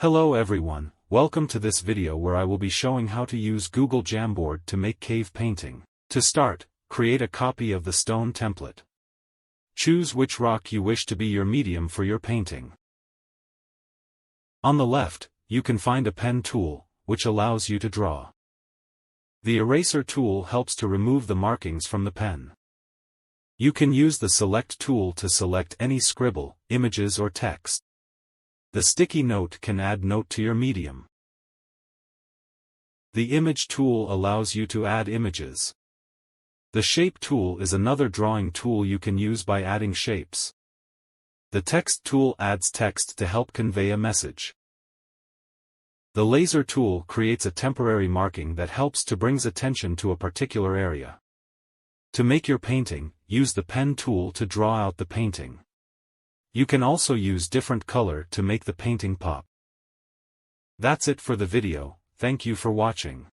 Hello everyone, welcome to this video where I will be showing how to use Google Jamboard to make cave painting. To start, create a copy of the stone template. Choose which rock you wish to be your medium for your painting. On the left, you can find a pen tool, which allows you to draw. The eraser tool helps to remove the markings from the pen. You can use the select tool to select any scribble, images or text. The sticky note can add note to your medium. The image tool allows you to add images. The shape tool is another drawing tool you can use by adding shapes. The text tool adds text to help convey a message. The laser tool creates a temporary marking that helps to bring attention to a particular area. To make your painting, use the pen tool to draw out the painting. You can also use different color to make the painting pop. That's it for the video, thank you for watching.